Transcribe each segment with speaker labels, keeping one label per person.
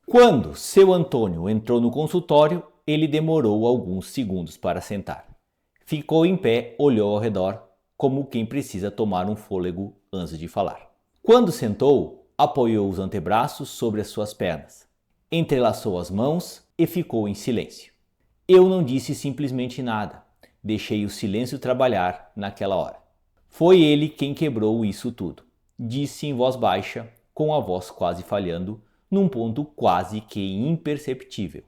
Speaker 1: Quando seu Antônio entrou no consultório, ele demorou alguns segundos para sentar. Ficou em pé, olhou ao redor, como quem precisa tomar um fôlego antes de falar. Quando sentou, apoiou os antebraços sobre as suas pernas, entrelaçou as mãos e ficou em silêncio. Eu não disse simplesmente nada, deixei o silêncio trabalhar naquela hora. Foi ele quem quebrou isso tudo, disse em voz baixa, com a voz quase falhando, num ponto quase que imperceptível.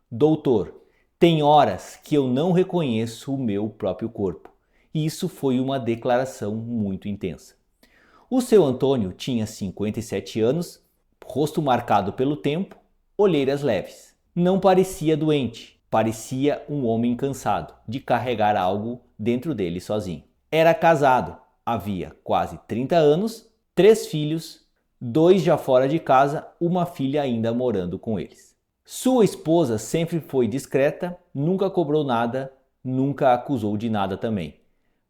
Speaker 1: Doutor, tem horas que eu não reconheço o meu próprio corpo. Isso foi uma declaração muito intensa. O seu Antônio tinha 57 anos, rosto marcado pelo tempo, olheiras leves. Não parecia doente, parecia um homem cansado de carregar algo dentro dele sozinho. Era casado, havia quase 30 anos, 3 filhos, 2 já fora de casa, uma filha ainda morando com eles. Sua esposa sempre foi discreta, nunca cobrou nada, nunca acusou de nada também.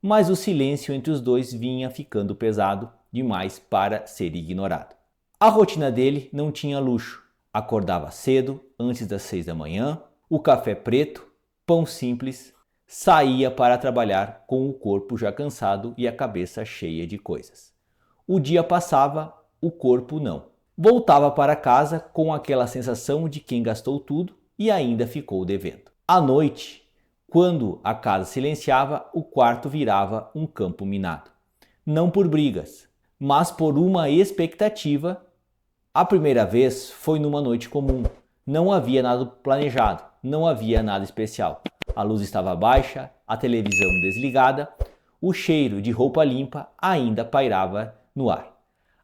Speaker 1: Mas o silêncio entre os dois vinha ficando pesado demais para ser ignorado. A rotina dele não tinha luxo. Acordava cedo, antes das 6 da manhã, o café preto, pão simples, saía para trabalhar com o corpo já cansado e a cabeça cheia de coisas. O dia passava, o corpo não. Voltava para casa com aquela sensação de quem gastou tudo e ainda ficou devendo. À noite, quando a casa silenciava, o quarto virava um campo minado. Não por brigas, mas por uma expectativa. A primeira vez foi numa noite comum. Não havia nada planejado, não havia nada especial. A luz estava baixa, a televisão desligada, o cheiro de roupa limpa ainda pairava no ar.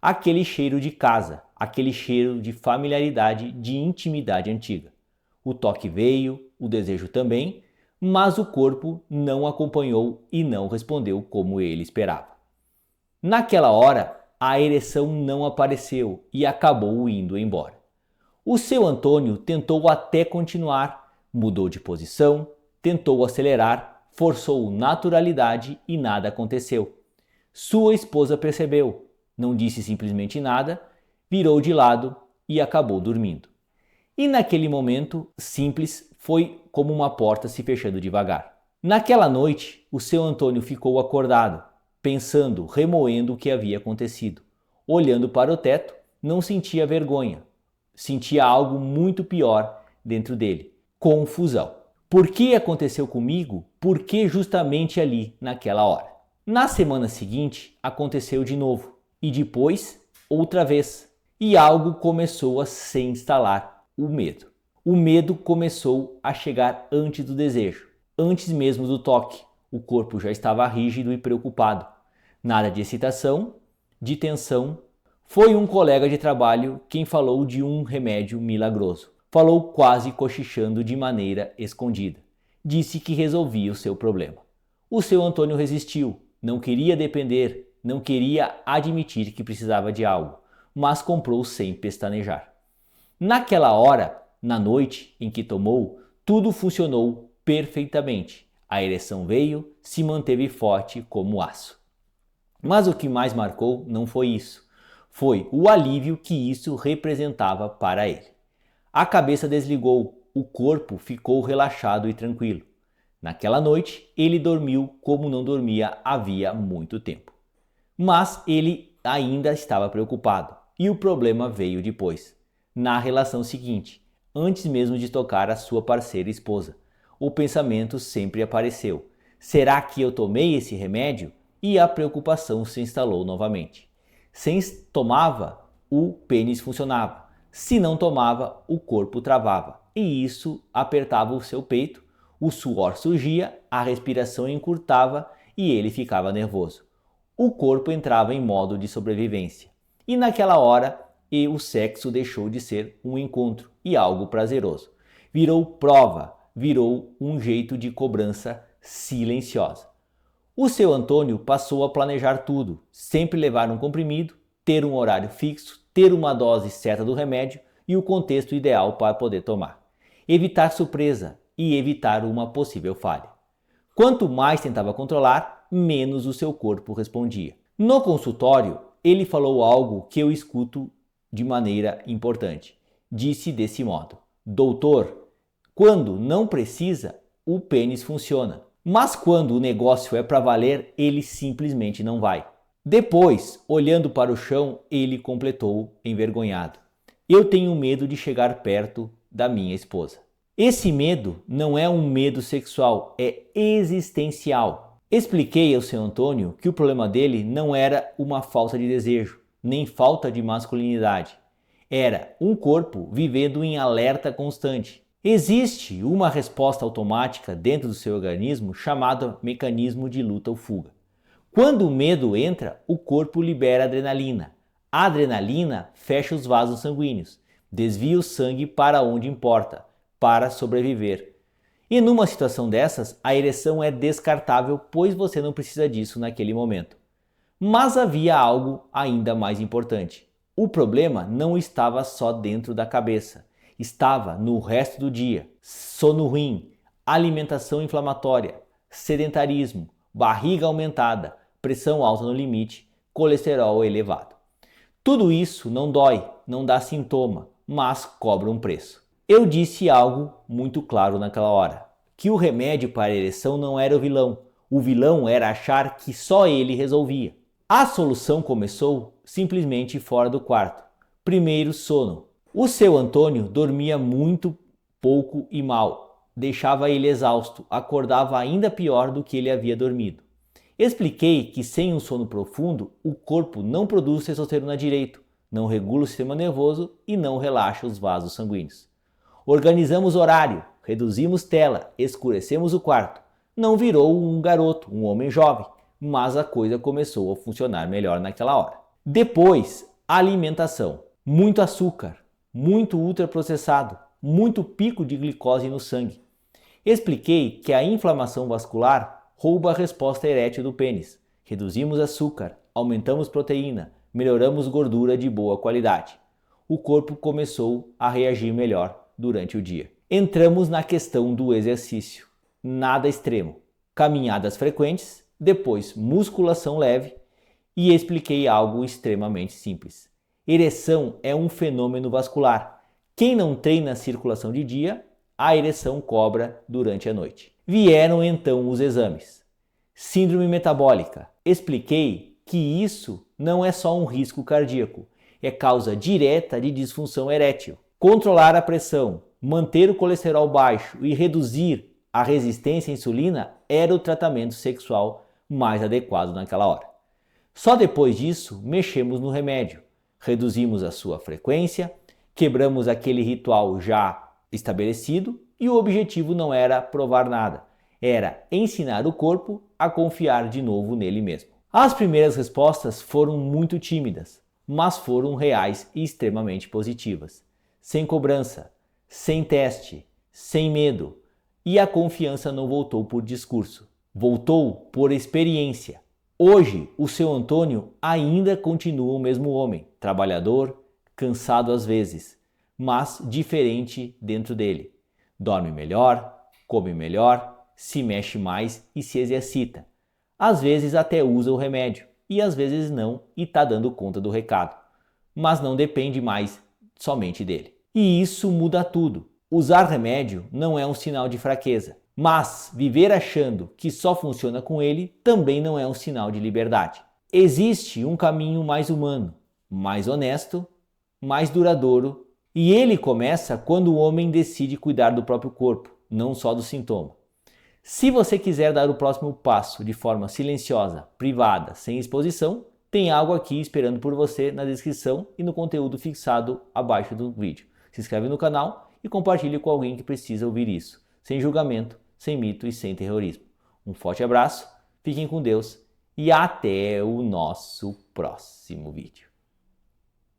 Speaker 1: Aquele cheiro de casa, aquele cheiro de familiaridade, de intimidade antiga. O toque veio, o desejo também, mas o corpo não acompanhou e não respondeu como ele esperava. Naquela hora, a ereção não apareceu e acabou indo embora. O seu Antônio tentou até continuar, mudou de posição, tentou acelerar, forçou naturalidade e nada aconteceu. Sua esposa percebeu, não disse simplesmente nada, virou de lado e acabou dormindo. E naquele momento simples foi como uma porta se fechando devagar. Naquela noite, o seu Antônio ficou acordado, pensando, remoendo o que havia acontecido. Olhando para o teto, não sentia vergonha, sentia algo muito pior dentro dele, confusão. Por que aconteceu comigo? Por que justamente ali, naquela hora? Na semana seguinte, aconteceu de novo. E depois, outra vez. E algo começou a se instalar, o medo. O medo começou a chegar antes do desejo, antes mesmo do toque. O corpo já estava rígido e preocupado. Nada de excitação, de tensão. Foi um colega de trabalho quem falou de um remédio milagroso. Falou quase cochichando de maneira escondida. Disse que resolvia o seu problema. O seu Antônio resistiu, não queria depender, não queria admitir que precisava de algo, mas comprou sem pestanejar. Naquela hora, na noite em que tomou, tudo funcionou perfeitamente. A ereção veio, se manteve forte como aço. Mas o que mais marcou não foi isso. Foi o alívio que isso representava para ele. A cabeça desligou, o corpo ficou relaxado e tranquilo. Naquela noite, ele dormiu como não dormia havia muito tempo. Mas ele ainda estava preocupado e o problema veio depois, na relação seguinte, antes mesmo de tocar a sua parceira esposa. O pensamento sempre apareceu. Será que eu tomei esse remédio? E a preocupação se instalou novamente. Se tomava, o pênis funcionava. Se não tomava, o corpo travava. E isso apertava o seu peito, o suor surgia, a respiração encurtava e ele ficava nervoso. O corpo entrava em modo de sobrevivência. E naquela hora, o sexo deixou de ser um encontro e algo prazeroso. Virou prova, virou um jeito de cobrança silenciosa. O seu Antônio passou a planejar tudo, sempre levar um comprimido, ter um horário fixo, ter uma dose certa do remédio e o contexto ideal para poder tomar. Evitar surpresa e evitar uma possível falha. Quanto mais tentava controlar, menos o seu corpo respondia. No consultório, ele falou algo que eu escuto de maneira importante. disse desse modo: Doutor, quando não precisa, o pênis funciona. Mas quando o negócio é para valer, ele simplesmente não vai. Depois, olhando para o chão, ele completou, envergonhado: Eu tenho medo de chegar perto da minha esposa. Esse medo não é um medo sexual, é existencial. Expliquei ao seu Antônio que o problema dele não era uma falta de desejo, nem falta de masculinidade. Era um corpo vivendo em alerta constante. Existe uma resposta automática dentro do seu organismo chamada mecanismo de luta ou fuga. Quando o medo entra, o corpo libera adrenalina. A adrenalina fecha os vasos sanguíneos, desvia o sangue para onde importa, para sobreviver. E numa situação dessas, a ereção é descartável, pois você não precisa disso naquele momento. Mas havia algo ainda mais importante. O problema não estava só dentro da cabeça, estava no resto do dia. Sono ruim, alimentação inflamatória, sedentarismo, barriga aumentada, pressão alta no limite, colesterol elevado. Tudo isso não dói, não dá sintoma, mas cobra um preço. Eu disse algo muito claro naquela hora, que o remédio para a ereção não era o vilão era achar que só ele resolvia. A solução começou simplesmente fora do quarto. Primeiro, sono. O seu Antônio dormia muito pouco e mal, deixava ele exausto, acordava ainda pior do que ele havia dormido. Expliquei que sem um sono profundo, o corpo não produz testosterona direito, não regula o sistema nervoso e não relaxa os vasos sanguíneos. Organizamos horário, reduzimos tela, escurecemos o quarto. Não virou um garoto, um homem jovem, mas a coisa começou a funcionar melhor naquela hora. Depois, alimentação. Muito açúcar, muito ultraprocessado, muito pico de glicose no sangue. Expliquei que a inflamação vascular rouba a resposta erétil do pênis. Reduzimos açúcar, aumentamos proteína, melhoramos gordura de boa qualidade. O corpo começou a reagir melhor durante o dia. Entramos na questão do exercício. Nada extremo. Caminhadas frequentes, depois musculação leve e expliquei algo extremamente simples. Ereção é um fenômeno vascular. Quem não treina a circulação de dia, a ereção cobra durante a noite. Vieram então os exames. Síndrome metabólica. Expliquei que isso não é só um risco cardíaco, é causa direta de disfunção erétil. Controlar a pressão, manter o colesterol baixo e reduzir a resistência à insulina era o tratamento sexual mais adequado naquela hora. Só depois disso, mexemos no remédio, reduzimos a sua frequência, quebramos aquele ritual já estabelecido e o objetivo não era provar nada, era ensinar o corpo a confiar de novo nele mesmo. As primeiras respostas foram muito tímidas, mas foram reais e extremamente positivas. Sem cobrança, sem teste, sem medo. E a confiança não voltou por discurso, voltou por experiência. Hoje, o seu Antônio ainda continua o mesmo homem, trabalhador, cansado às vezes, mas diferente dentro dele. Dorme melhor, come melhor, se mexe mais e se exercita. Às vezes até usa o remédio e às vezes não e está dando conta do recado. Mas não depende mais somente dele. E isso muda tudo. Usar remédio não é um sinal de fraqueza, mas viver achando que só funciona com ele também não é um sinal de liberdade. Existe um caminho mais humano, mais honesto, mais duradouro, e ele começa quando o homem decide cuidar do próprio corpo, não só do sintoma. Se você quiser dar o próximo passo de forma silenciosa, privada, sem exposição, tem algo aqui esperando por você na descrição e no conteúdo fixado abaixo do vídeo. Se inscreve no canal e compartilhe com alguém que precisa ouvir isso, sem julgamento, sem mito e sem terrorismo. Um forte abraço, fiquem com Deus e até o nosso próximo vídeo.